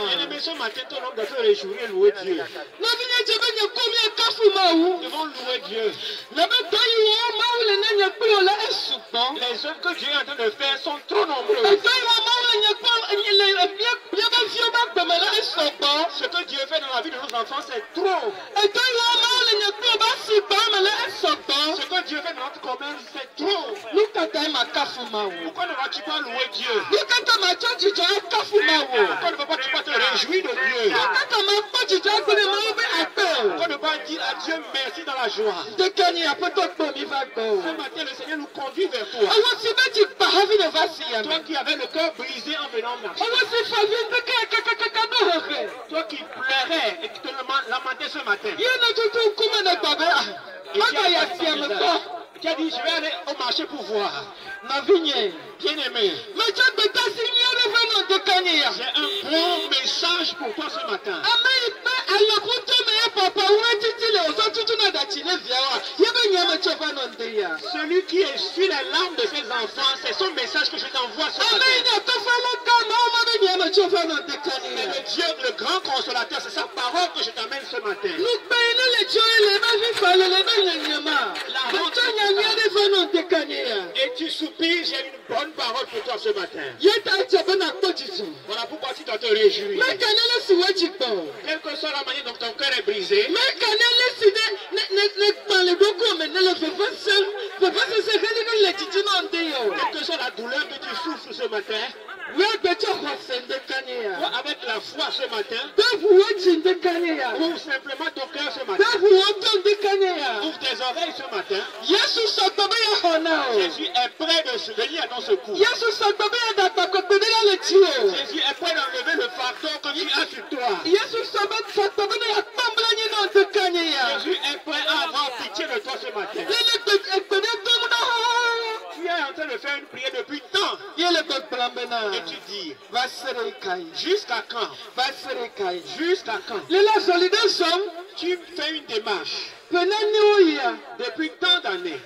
Bien-aimé, ce matin, ton homme doit se réjouir et louer Dieu. Devons louer Dieu. Les œuvres que Dieu est en train de faire sont trop nombreuses. Ce que Dieu fait dans la vie de nos enfants, c'est trop. Ce que Dieu fait dans notre commerce, c'est trop. Pourquoi ne vas-tu pas louer Dieu? Pourquoi ne vas-tu pas te réjouir de Dieu? Pourquoi ne pas dire à Dieu merci dans la joie? Ce matin, le Seigneur nous conduit vers toi. Toi qui avais le cœur brisé en venant marcher. Toi qui pleurais et qui te lamentais ce matin. Tu as dit, je vais aller au marché pour voir. Bien-aimé, j'ai un bon message pour toi ce matin. Celui qui essuie les larmes de ses enfants, c'est son message que je t'envoie ce matin. Mais le Dieu, le grand consolateur, c'est sa parole que je t'amène ce matin. Et tu soupires, j'ai une bonne parole pour toi ce matin. Voilà pourquoi tu dois te réjouir. Quelle que soit la manière dont ton cœur est brisé, quelle que soit la douleur que tu souffres ce matin, toi avec la foi ce matin, ouvre simplement ton cœur ce matin, ouvre tes oreilles ce matin. Jésus est prêt de venir à ton secours. Jésus est prêt d'enlever le fardeau que tu as sur toi. Jésus est prêt à avoir pitié de toi ce matin. Tu es en train de faire une prière depuis tant. Et tu dis, jusqu'à quand? Jusqu'à quand? Tu fais une démarche. Depuis tant d'années.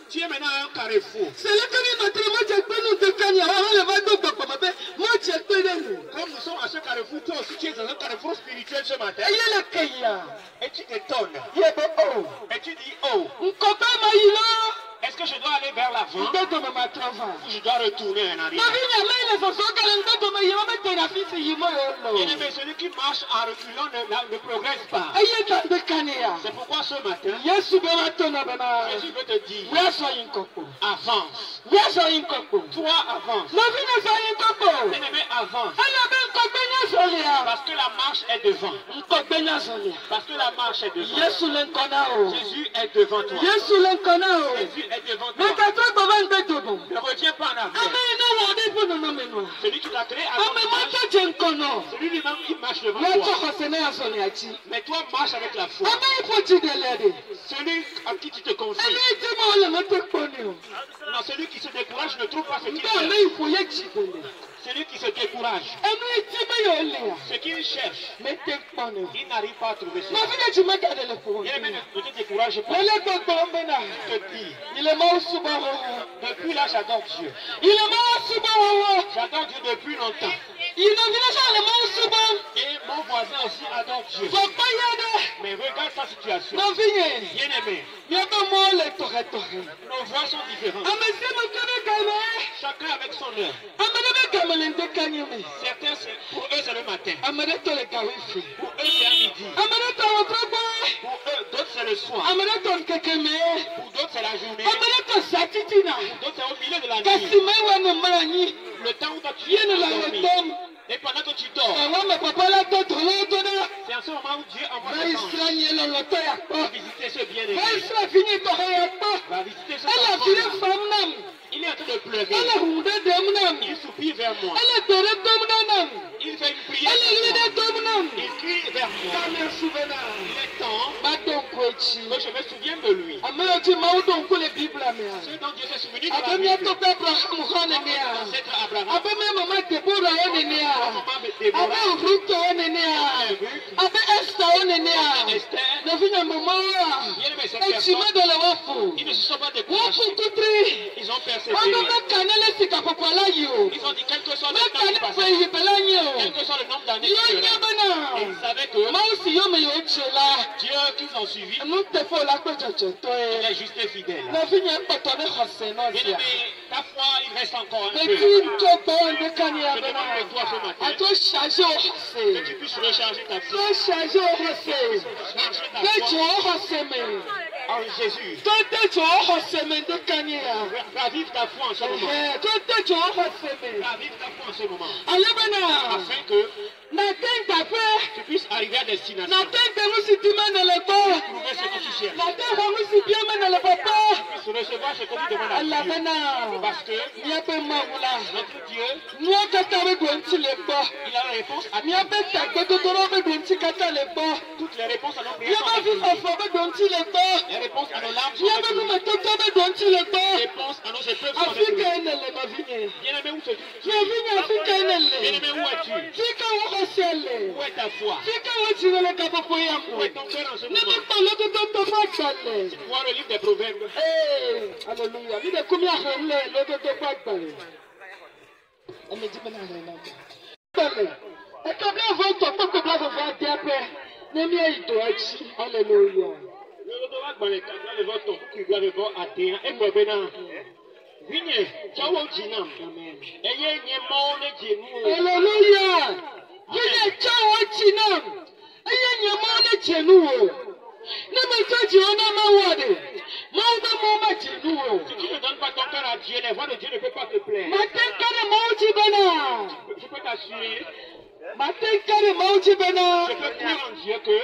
Tu es maintenant à un carrefour. Comme nous sommes à ce carrefour, toi aussi tu es dans un carrefour spirituel ce matin. Et tu t'étonnes. Et tu dis, oh, est-ce que je dois aller vers l'avant ou je dois retourner en arrière? Bien-aimé, celui qui marche en reculant ne progresse pas. C'est pourquoi ce matin, Jésus veut te dire, avance. Toi avance. Bien-aimé, avance. Parce que la marche est devant. Parce que la marche est devant. Jésus est devant toi. Jésus est devant toi. Ne reviens pas en arrière. Celui qui t'a créé à ton image, celui lui-même qui marche devant toi. Mais toi marche avec la foi. Celui à qui tu te confies. Non, celui qui se décourage ne trouve pas ce qu'il fait. Celui qui se décourage Ce qu'il cherche, il n'arrive pas à trouver ça. Bien-aimé, ne te décourage pas. Je te dis, depuis là, j'adore Dieu. J'adore Dieu depuis longtemps. Et mon voisin aussi adore Dieu. Mais regarde sa situation. Bien-aimé, nos voix sont différentes. Chacun avec son heure. Certains, pour eux, c'est le matin. Pour eux, c'est à midi. Pour eux, d'autres, c'est le soir. Pour d'autres, c'est la journée. Pour d'autres, c'est au milieu de la nuit. Le temps où tu viens de dormir. Et pendant que tu dors, c'est en ce moment où Dieu envoie ses anges. Va visiter ce bien-aimé. Va visiter ce enfant. Il est en train de pleurer. Il soupire vers moi. Il fait une prière. Il crie vers moi. Il est temps que je me souvienne de lui. Ce dont Dieu s'est souvenu de la Bible. Ancêtre Abraham. Ils ne se sont pas découragés. Ils ont persévéré. Ils ont dit quel que soit le temps qui passait, quel que soit le nombre d'années qui seraient. Et ils savaient que Dieu qu'ils ont suivi, il est juste et fidèle. Bien-aimé, ta foi, il reste encore un peu. Je demande de toi ce matin que tu puisses recharger ta foi. En Jésus. Ravive ta foi en ce moment. Ravive ta foi en ce moment. Afin que tu puisses arriver à destination. Trouver ce que tu cherches. Tu puisses recevoir ce que tu demandes à Dieu. Parce que notre Dieu, il a la réponse à tout. Toutes les réponses à nos prières sont réponses. Les réponses à nos larmes sont réponses. Les réponses à nos épreuves sont réponses. Bien-aimé, où es-tu? Bien-aimé, où es-tu? Où est ta foi? Où est ton cœur en ce moment? Tu vois le livre des Proverbes. Alléluia. Si tu ne donnes pas ton cœur à Dieu, les voix de Dieu ne peuvent pas te plaire. Je peux t'assurer. Je peux croire en Dieu que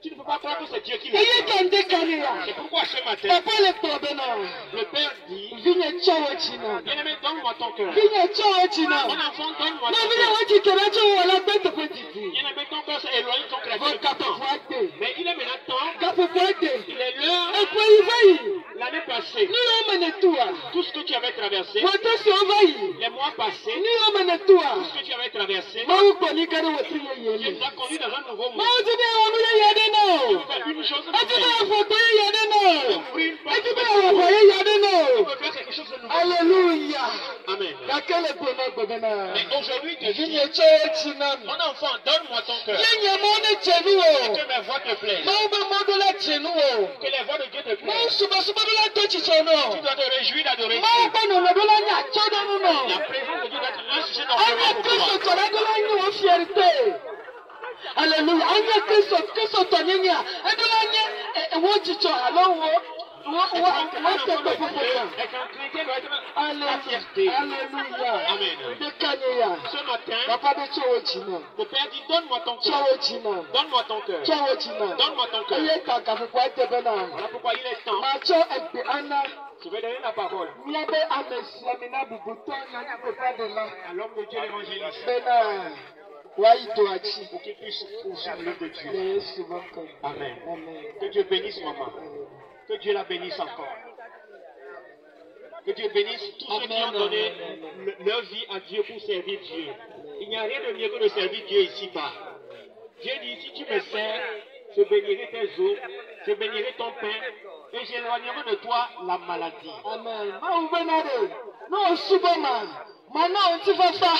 tu ne peux pas croire que c'est Dieu qui l'a fait. C'est pourquoi ce matin, le Père dit, bien-aimé, donne-moi ton cœur. Mon enfant, donne-moi ton cœur. Bien-aimé, ton cœur s'est éloigné de ton créateur. Mais il est maintenant temps. Il est l'heure. L'année passée, tout ce que tu avais traversé, les mois passés, tout ce que tu avais traversé, Dieu nous a conduit dans un nouveau monde. Tu peux faire une chose de Alléluia. Amen. Mais aujourd'hui, tu dis, mon enfant, donne-moi ton cœur. Que mes voix te plaisent. Que les voix de Dieu te plaisent. Tu dois te réjouir d'adorer Dieu. La présence de Dieu doit être un sujet d'orgueil pour toi. Alléluia. Amen. Ce matin, le Père dit, donne-moi ton cœur. Donne-moi ton cœur. Donne-moi ton cœur. Voilà pourquoi il est temps. Je vais donner la parole à l'homme de Dieu, l'évangéliste, pour qu'il puisse poursuivre l'œuvre de Dieu. Amen. Que Dieu bénisse maman. Que Dieu la bénisse encore. Que Dieu bénisse tous ceux qui ont donné leur vie à Dieu pour servir Dieu. Il n'y a rien de mieux que de servir Dieu ici-bas. Dieu dit, si tu me sers, je bénirai tes eaux, je bénirai ton pain, et j'éloignerai de toi la maladie. Amen. Non, Subama. Maintenant, on t'y va ça.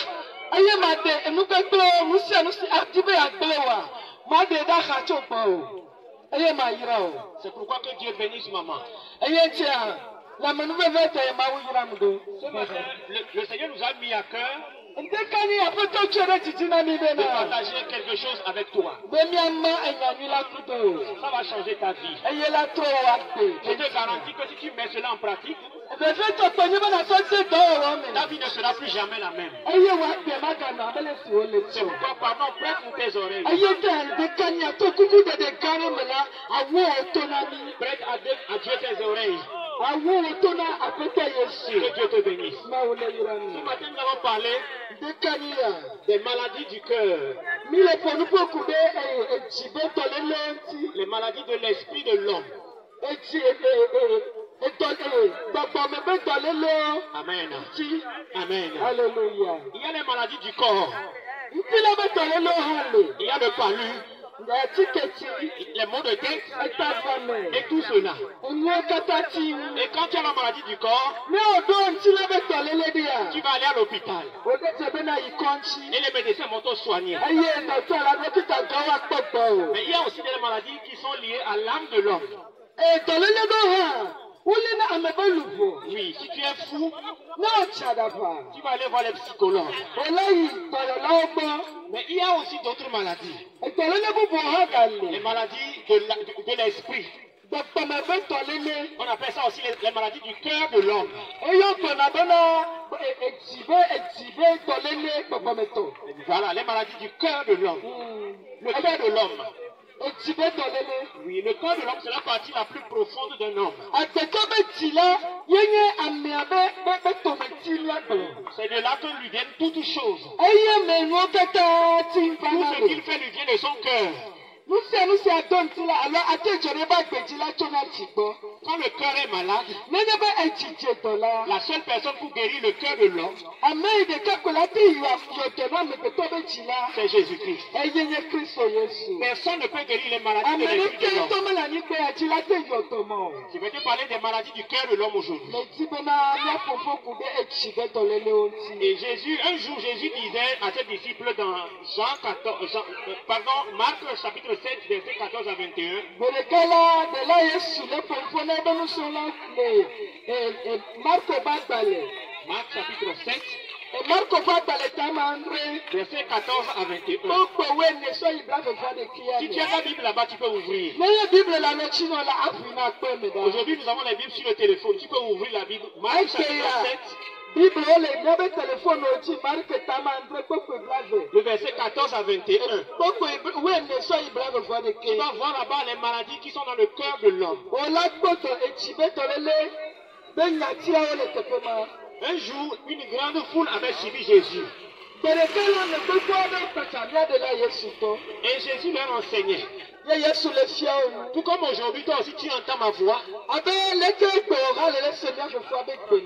Aïe, madé, et nous péplons, nous sommes activés à Béwa. Madé, d'Achacho, Pao. Aïe, Maïrao. C'est pourquoi que Dieu bénisse maman. Aïe, tiens. La manouve verte est Maouiramdo. Ce matin, le Seigneur nous a mis à cœur de partager quelque chose avec toi. Ça va changer ta vie. Je te garantis que si tu mets cela en pratique, ta vie ne sera plus jamais la même. C'est pourquoi, pardon, prête tes oreilles. Prête à Dieu tes oreilles. Que Dieu te bénisse. Ce matin, nous allons parler des maladies du cœur. Les maladies de l'esprit de l'homme. Amen. Amen. Alléluia. Il y a les maladies du corps. Il y a le palu, les maux de tête et tout cela. Et quand tu as la maladie du corps, tu vas aller à l'hôpital. Et les médecins vont te soigner. Mais il y a aussi des maladies qui sont liées à l'âme de l'homme. Oui, si tu es fou, tu vas aller voir les psychologues. Mais il y a aussi d'autres maladies. Les maladies de l'esprit. On appelle ça aussi les maladies du cœur de l'homme. Voilà, les maladies du cœur de l'homme. Le cœur de l'homme. Oui, le corps de l'homme, c'est la partie la plus profonde d'un homme. C'est de là que lui viennent toutes choses. Tout ce qu'il fait lui vient de son cœur. Quand le cœur est malade, la seule personne pour guérir le cœur de l'homme, c'est Jésus-Christ. Personne ne peut guérir les maladies de l'esprit de l'homme. Je vais te parler des maladies du cœur de l'homme aujourd'hui. Et Jésus, un jour, Jésus disait à ses disciples dans Marc chapitre 7, verset 14 à 21. Marc chapitre 7. Verset 14 à 21. Si tu as la Bible là-bas, tu peux ouvrir. Aujourd'hui, nous avons la Bible sur le téléphone. Tu peux ouvrir la Bible. Marc chapitre 7. Le verset 14 à 21. Tu vas voir là-bas les maladies qui sont dans le cœur de l'homme. Un jour, une grande foule avait suivi Jésus. Et Jésus leur enseignait. Tout comme aujourd'hui, toi aussi tu entends ma voix.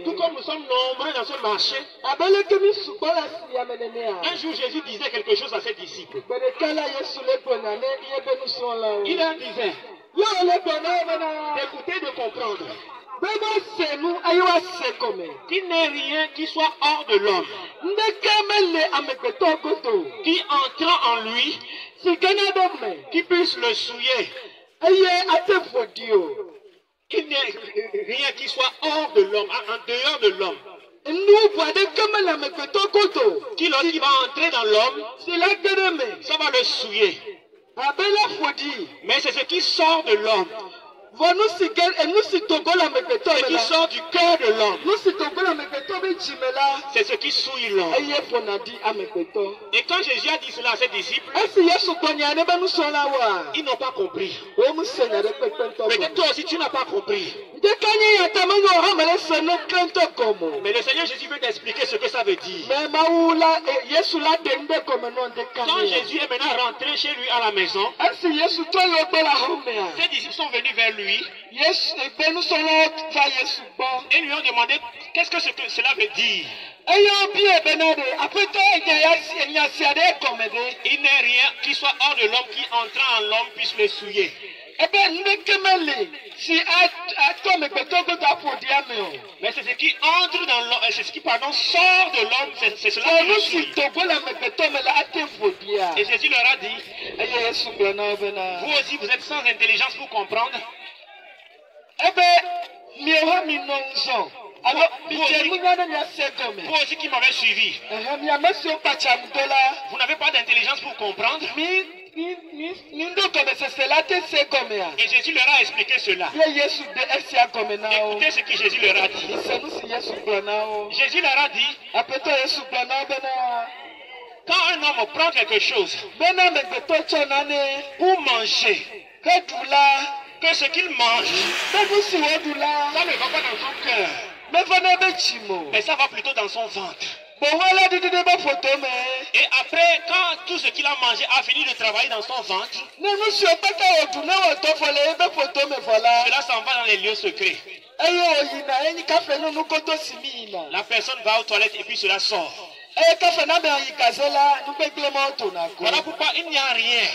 Tout comme nous sommes nombreux dans ce marché. Un jour, Jésus disait quelque chose à ses disciples. Il leur disait d'écouter, de comprendre. Qu'il n'est rien qui soit hors de l'homme, qui entrant en lui, qui puisse le souiller. Qu'il n'y ait rien qui soit hors de l'homme, en dehors de l'homme. Qui lorsqu'il va entrer dans l'homme, ça va le souiller. Mais c'est ce qui sort de l'homme. Et qui sort du cœur de l'homme. C'est ce qui souille l'homme. Et quand Jésus a dit cela à ses disciples, ils n'ont pas compris. Peut-être toi aussi tu n'as pas compris. Mais le Seigneur Jésus veut t'expliquer ce que ça veut dire. Quand Jésus est maintenant rentré chez lui à la maison, ses disciples sont venus vers lui. lui. Et ils lui ont demandé qu'est-ce que cela veut dire. Il n'est rien qui soit hors de l'homme qui entrant en l'homme puisse le souiller. Mais c'est ce qui entre dans l'homme, c'est ce qui sort de l'homme, c'est cela qui le souille. Et Jésus leur a dit, vous aussi vous êtes sans intelligence pour comprendre. Alors, vous aussi qui m'avez suivi, vous n'avez pas d'intelligence pour comprendre. Et Jésus leur a expliqué cela. Écoutez ce que Jésus leur a dit. Jésus leur a dit, quand un homme prend quelque chose pour manger, que ce qu'il mange, ça ne va pas dans son cœur, mais ça va plutôt dans son ventre. Et après, quand tout ce qu'il a mangé a fini de travailler dans son ventre, cela s'en va dans les lieux secrets. La personne va aux toilettes et puis cela sort. Voilà pourquoi il n'y a rien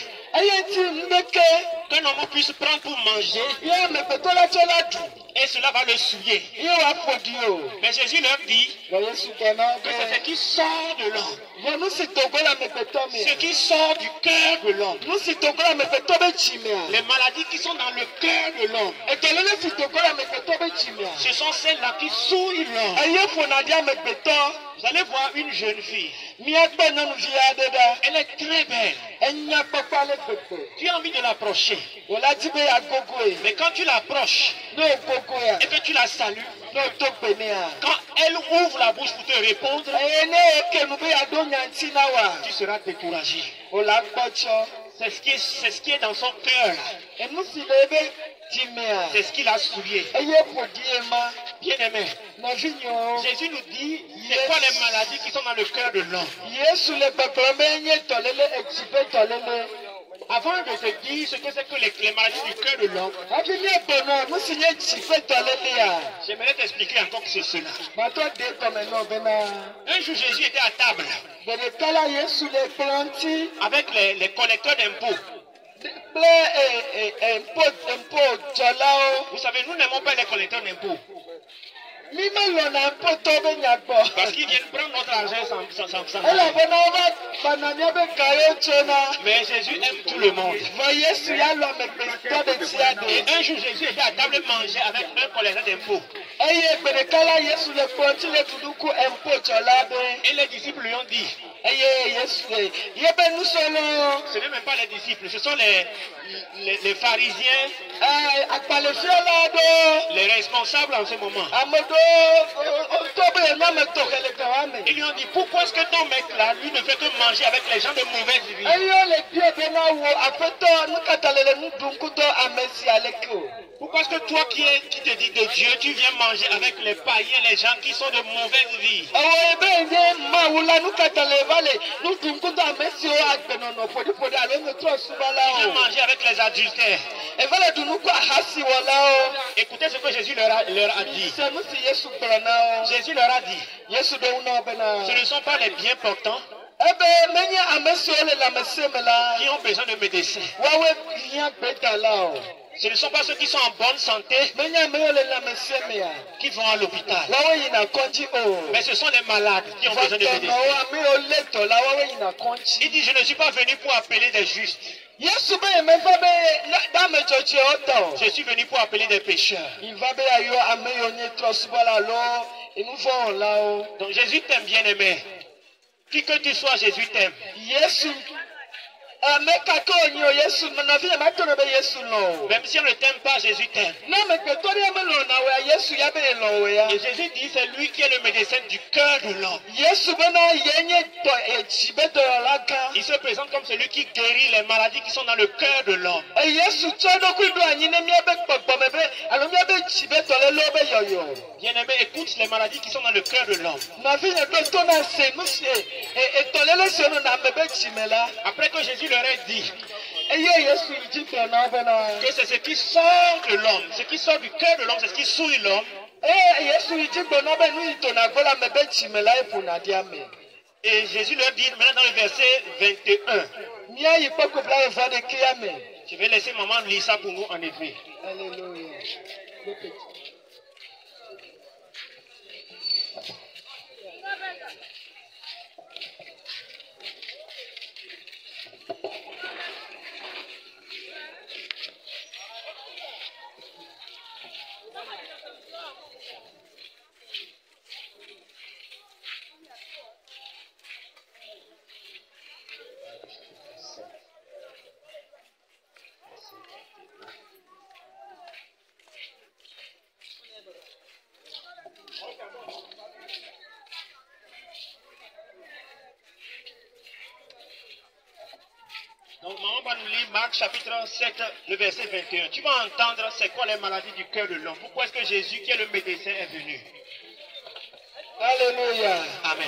qu'un homme puisse prendre pour manger et cela va le souiller. Mais Jésus leur dit que c'est ce qui sort de l'homme, ce qui sort du cœur de l'homme, les maladies qui sont dans le cœur de l'homme, ce sont celles-là qui souillent l'homme. Vous allez voir une jeune fille, elle est très belle. Tu as envie de l'approcher, mais quand tu l'approches et que tu la salues, quand elle ouvre la bouche pour te répondre, tu seras découragé. C'est ce qui est dans son cœur. C'est ce qu'il a souillé. Bien aimé, Jésus nous dit c'est quoi les maladies qui sont dans le cœur de l'homme. Avant de te dire ce que c'est que les maladies du cœur de l'homme, j'aimerais t'expliquer encore que c'est cela. Un jour Jésus était à table avec les collecteurs d'impôts. Vous savez, nous n'aimons pas les collecteurs d'impôts. Parce qu'ils viennent prendre notre argent sans mais Jésus aime tout le monde. Et un jour Jésus était à table manger avec un collecteur d'impôts. Et les disciples lui ont dit, ce n'est même pas les disciples, ce sont les pharisiens, les responsables en ce moment. Ils lui ont dit, pourquoi est-ce que ton mec là, lui ne fait que manger avec les gens de mauvaise vie? Pourquoi est-ce que toi qui te dis de Dieu, tu viens manger avec les païens, les gens qui sont de mauvaise vie? Tu viens manger avec les adultères. Écoutez ce que Jésus leur a dit. Jésus leur a dit, ce ne sont pas les bien portants qui ont besoin de médecins. Ce ne sont pas ceux qui sont en bonne santé qui vont à l'hôpital. Mais ce sont les malades qui ont besoin de médecins. Il dit, je ne suis pas venu pour appeler des justes. Je suis venu pour appeler des pécheurs. Donc Jésus t'aime, bien aimé. Qui que tu sois, Jésus t'aime. Même si on ne t'aime pas, Jésus t'aime. Et Jésus dit, c'est lui qui est le médecin du cœur de l'homme. Il se présente comme celui qui guérit les maladies qui sont dans le cœur de l'homme. Bien aimé, écoute les maladies qui sont dans le cœur de l'homme. Après que Jésus leur ait dit, Que c'est ce qui sort de l'homme, ce qui sort du cœur de l'homme, c'est ce qui souille l'homme. Et Jésus leur dit maintenant dans le verset 21. Je vais laisser maman lire ça pour nous en effet. Alléluia. Donc maman va nous lire Marc chapitre 7, le verset 21. Tu vas entendre c'est quoi les maladies du cœur de l'homme. Pourquoi est-ce que Jésus, qui est le médecin, est venu? Alléluia. Amen.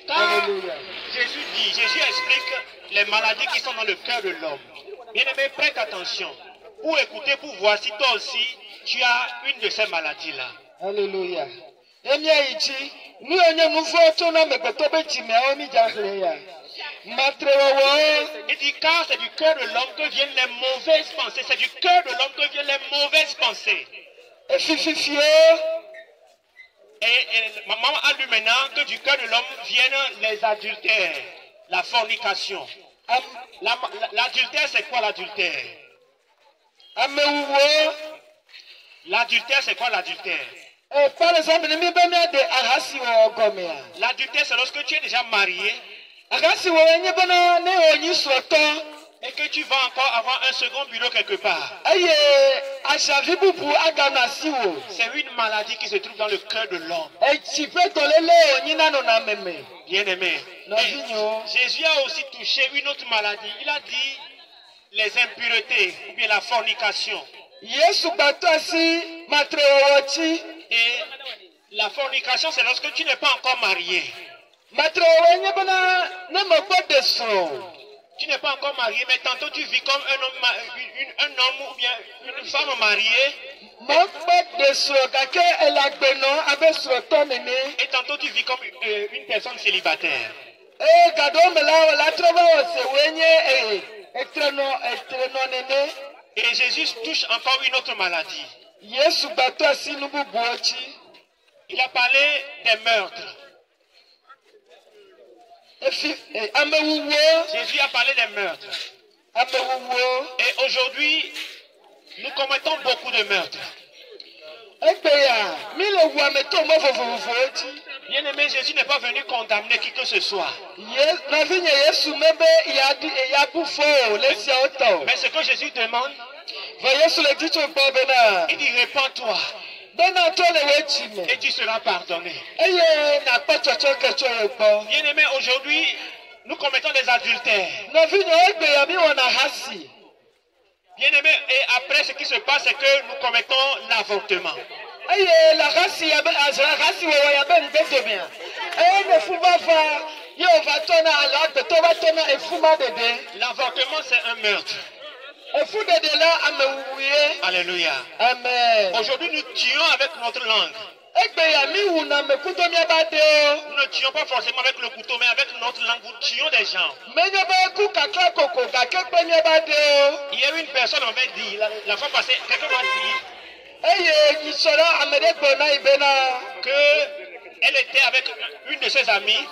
Amen. Jésus explique les maladies qui sont dans le cœur de l'homme. Bien-aimé, prête attention. Pour écouter, pour voir si toi aussi, tu as une de ces maladies-là. Alléluia. Il dit car c'est du cœur de l'homme que viennent les mauvaises pensées. C'est du cœur de l'homme que viennent les mauvaises pensées. Et maman a lu maintenant que du cœur de l'homme viennent les adultères, la fornication. L'adultère, c'est quoi l'adultère? L'adultère, c'est quoi l'adultère? L'adultère, c'est lorsque tu es déjà marié et que tu vas encore avoir un second bureau quelque part. C'est une maladie qui se trouve dans le cœur de l'homme. Bien-aimé, Jésus a aussi touché une autre maladie. Il a dit les impuretés ou bien la fornication. Et la fornication, c'est lorsque tu n'es pas encore marié. Tu n'es pas encore marié, mais tantôt tu vis comme un homme ou bien une femme mariée. Et tantôt tu vis comme une personne célibataire. Et Jésus touche encore une autre maladie. Il a parlé des meurtres. Jésus a parlé des meurtres. Et aujourd'hui, nous commettons beaucoup de meurtres. Bien-aimé, Jésus n'est pas venu condamner qui que ce soit. Mais ce que Jésus demande, il dit répands-toi. Et tu seras pardonné. Bien-aimé, aujourd'hui, nous commettons des adultères. Bien-aimé, et après ce qui se passe, c'est que nous commettons l'avortement. L'avortement, c'est un meurtre. Alléluia. Amen. Aujourd'hui, nous tuons avec notre langue. Nous ne tuons pas forcément avec le couteau, mais avec notre langue, nous tuons des gens. Il y a une personne m'avait dit, la fois passée, quelqu'un m'a dit qu'elle était avec une de ses amies.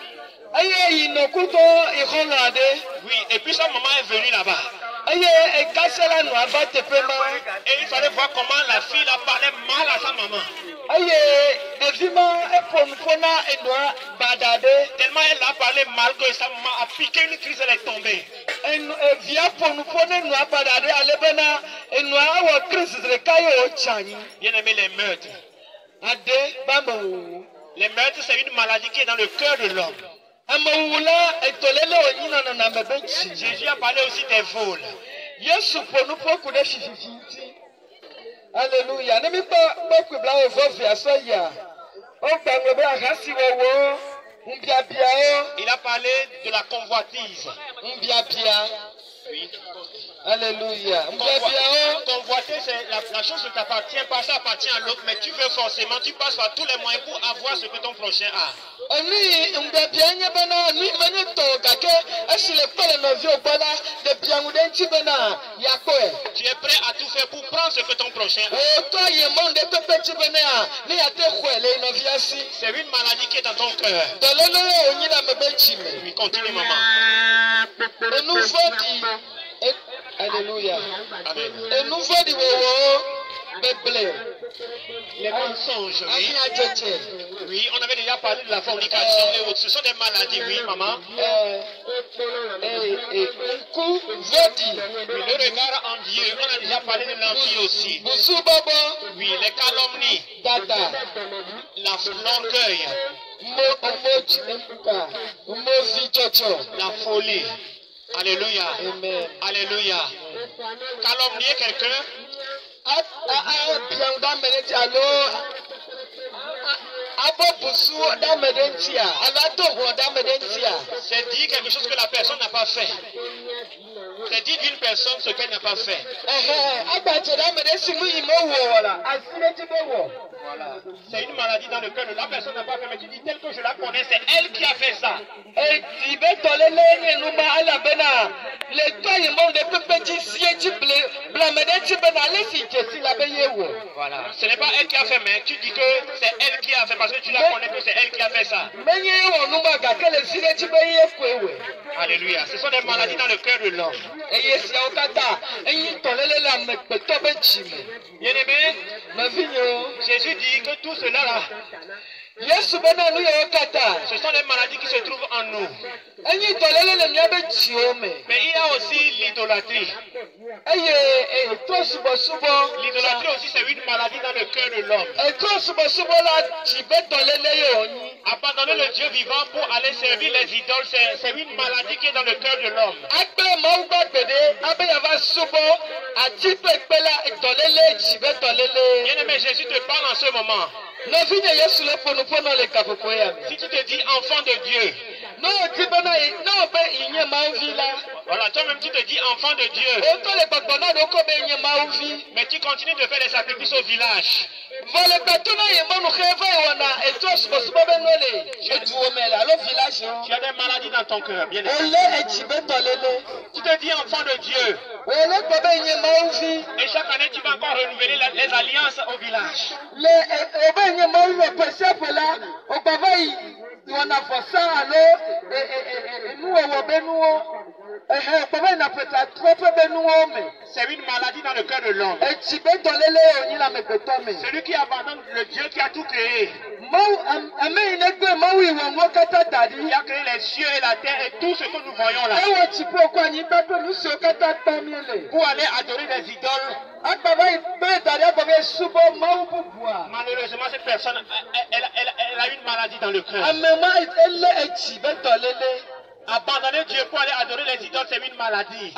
Oui, et puis sa maman est venue là-bas. Et il fallait voir comment la fille a parlé mal à sa maman. Tellement elle a parlé mal que sa maman a piqué une crise, elle est tombée. Bien aimé, les meurtres. Les meurtres, c'est une maladie qui est dans le cœur de l'homme. Jésus a parlé aussi des vols. Alléluia. Il a parlé de la convoitise. Oui. Alléluia. Convoiter, c'est la chose qui t'appartient pas, ça appartient à l'autre, mais tu veux forcément, tu passes par tous les moyens pour avoir ce que ton prochain a. Tu es prêt à tout faire pour prendre ce que ton prochain a. C'est une maladie qui est dans ton cœur. Oui, continue, maman. Alléluia. Amen. Et nous voyons les mensonges, oui. Oui, on avait déjà parlé de la fornication et autres. Ce sont des maladies, oui, maman. Oui, le regard en Dieu, on a déjà parlé de l'envie aussi. Oui, les calomnies. L'orgueil. La folie. Alléluia. Amen. Alléluia. Calomnier quelqu'un. C'est dire quelque chose que la personne n'a pas fait. C'est dire d'une personne ce qu'elle n'a pas fait. Voilà. C'est une maladie dans le cœur de la personne n'a pas fait, mais tu dis tel que je la connais, c'est elle qui a fait ça. Voilà. Ce n'est pas elle qui a fait, mais tu dis que c'est elle qui a fait parce que tu la connais que c'est elle qui a fait ça. Alléluia. Ce sont des maladies dans le cœur de l'homme. Bien aimé, Jésus dit que tout cela là, ce sont des maladies qui se trouvent en nous. Mais il y a aussi l'idolâtrie. L'idolâtrie aussi, c'est une maladie dans le cœur de l'homme. Abandonner le Dieu vivant pour aller servir les idoles, c'est une maladie qui est dans le cœur de l'homme. Bien aimé, Jésus te parle en ce moment. Si tu te dis enfant de Dieu, voilà, toi-même tu te dis enfant de Dieu, mais tu continues de faire des sacrifices au village. Tu as des maladies dans ton cœur, bien aimé. Tu te dis enfant de Dieu. Et chaque année tu vas encore renouveler les alliances au village. C'est une maladie dans le cœur de l'homme. Celui qui abandonne le Dieu qui a tout créé. Il a créé les cieux et la terre et tout ce que nous voyons là. Pour aller adorer les idoles. Malheureusement, cette personne, elle a une maladie dans le cœur. Abandonner Dieu pour aller adorer les idoles, c'est une maladie.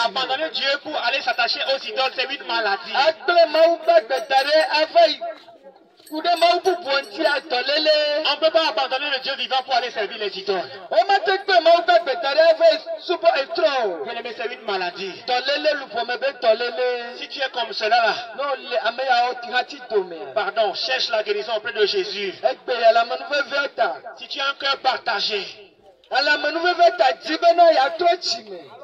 Abandonner Dieu pour aller s'attacher aux idoles, c'est une maladie. On ne peut pas abandonner le Dieu vivant pour aller servir les idoles. Bien-aimé, c'est une maladie. Si tu es comme cela là, pardon, cherche la guérison auprès de Jésus. Si tu as un cœur partagé,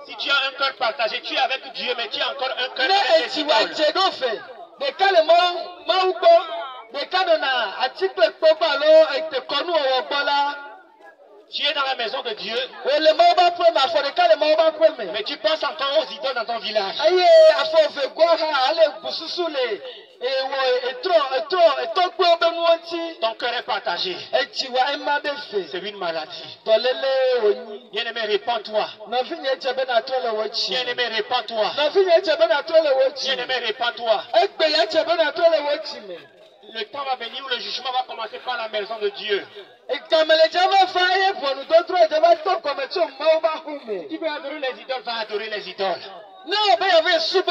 si tu as un cœur partagé, tu es avec Dieu, mais tu as encore un cœur avec les idoles. Tu es dans la maison de Dieu. Mais tu penses encore aux idoles dans ton village. Ton cœur est partagé. C'est une maladie. Bien-aimé, répands-toi. Bien-aimé, répands-toi. Bien-aimé, répands-toi. Le temps va venir où le jugement va commencer par la maison de Dieu. Si tu veux adorer les idoles, va adorer les idoles. Si tu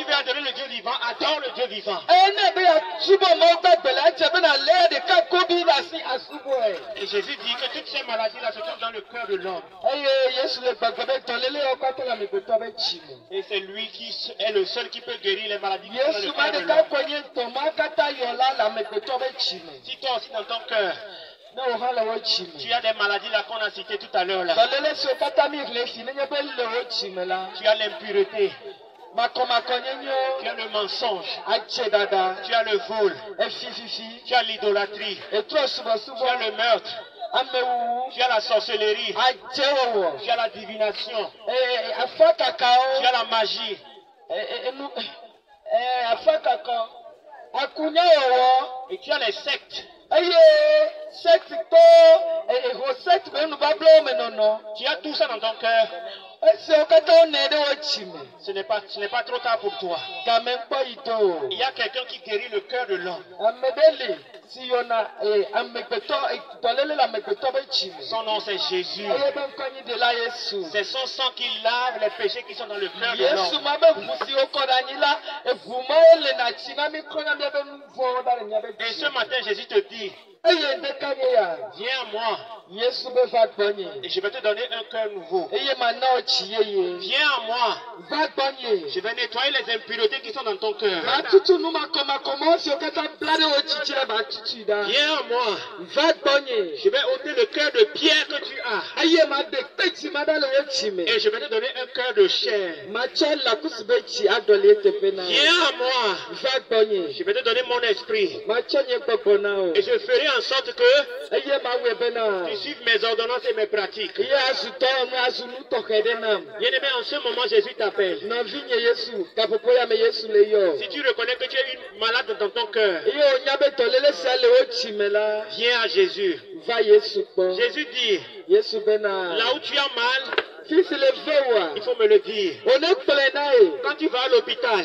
veux adorer le Dieu vivant, adore le Dieu vivant. Et Jésus dit que toutes ces maladies-là se trouvent dans le cœur de l'homme. Et c'est lui qui est le seul qui peut guérir les maladies qui sont dans le cœur de l'homme. Si toi aussi dans ton cœur, tu as des maladies là qu'on a citées tout à l'heure là. Tu as l'impureté. Tu as le mensonge. Tu as le vol. Tu as l'idolâtrie. Tu as le meurtre. Tu as la sorcellerie. Tu as la divination. Tu as la magie. Et tu as les sectes. Tu as tout ça dans ton cœur. Ce n'est pas trop tard pour toi. Il y a quelqu'un qui guérit le cœur de l'homme. Son nom c'est Jésus. C'est son sang qui lave les péchés qui sont dans le cœur de l'homme. Et ce matin Jésus te dit, viens à moi et je vais te donner un cœur nouveau. Viens à moi. Je vais nettoyer les impuretés qui sont dans ton cœur. Viens à moi. Je vais ôter le cœur de pierre que tu as. Et je vais te donner un cœur de chair. Viens à moi. Je vais te donner mon esprit. Et je ferai en sorte que tu suives mes ordonnances et mes pratiques. Bien-aimé, en ce moment, Jésus t'appelle. Si tu reconnais que tu es une malade dans ton cœur, viens à Jésus. Jésus dit, là où tu as mal, il faut me le dire. Quand tu vas à l'hôpital,